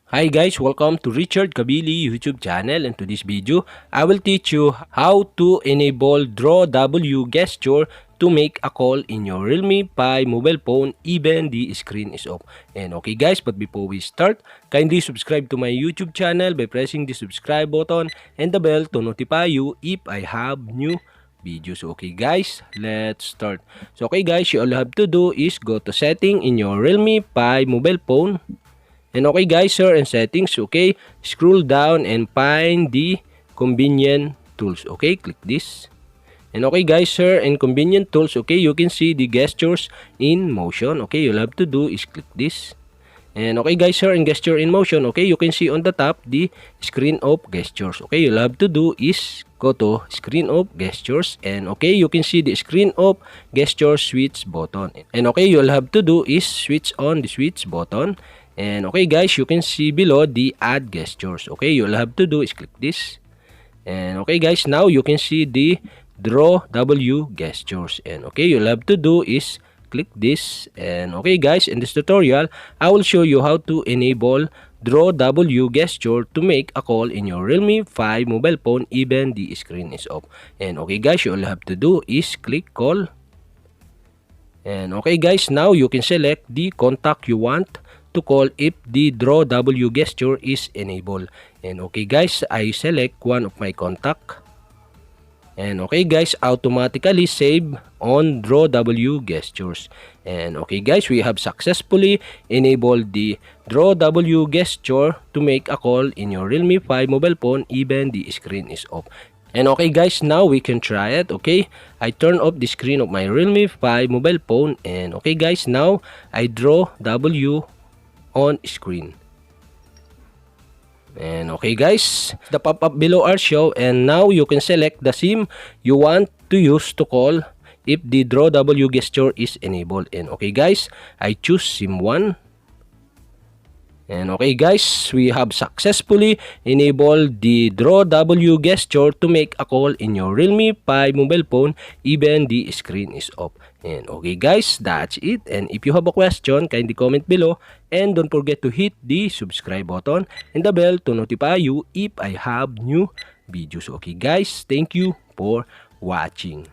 Hi guys, welcome to Richard Cabile YouTube channel, and to this video, I will teach you how to enable Draw W gesture to make a call in your Realme 5 mobile phone even the screen is off. And okay guys, but before we start, kindly subscribe to my YouTube channel by pressing the subscribe button and the bell to notify you if I have new videos. Okay guys, let's start. So okay guys, all you have to do is go to setting in your Realme 5 mobile phone. And okay guys, sir, and settings, okay, scroll down and find the convenient tools. Okay, click this. And okay guys, sir, and convenient tools, okay, you can see the gestures in motion. Okay, you'll have to do is click this. And okay guys, sir, in gesture in motion, okay, you can see on the top the screen of gestures. Okay, you'll have to do is go to screen of gestures, and okay, you can see the screen of gesture switch button. And okay, you'll have to do is switch on the switch button. And okay guys, you can see below the add gestures. Okay, you'll have to do is click this. And okay guys, now you can see the draw W gestures. And okay, you'll have to do is click this. And okay guys, in this tutorial, I will show you how to enable draw W gesture to make a call in your Realme 5 mobile phone even the screen is off. And okay guys, you'll have to do is click call. And okay guys, now you can select the contact you want to call if the draw W gesture is enabled. And okay guys, I select one of my contact. And okay guys, automatically save on draw W gestures. And okay guys, we have successfully enabled the draw W gesture to make a call in your Realme 5 mobile phone even the screen is off. And okay guys, now we can try it. Okay, I turn off the screen of my Realme 5 mobile phone, and okay guys, now I draw W on screen. And okay guys, the pop-up below are show, and now you can select the SIM you want to use to call if the draw W gesture is enabled. And okay guys, I choose SIM 1. And okay guys, we have successfully enabled the draw W gesture to make a call in your Realme 5 mobile phone even the screen is off. And okay guys, that's it. And if you have a question, kindly comment below, and don't forget to hit the subscribe button and the bell to notify you if I have new videos. Okay guys, thank you for watching.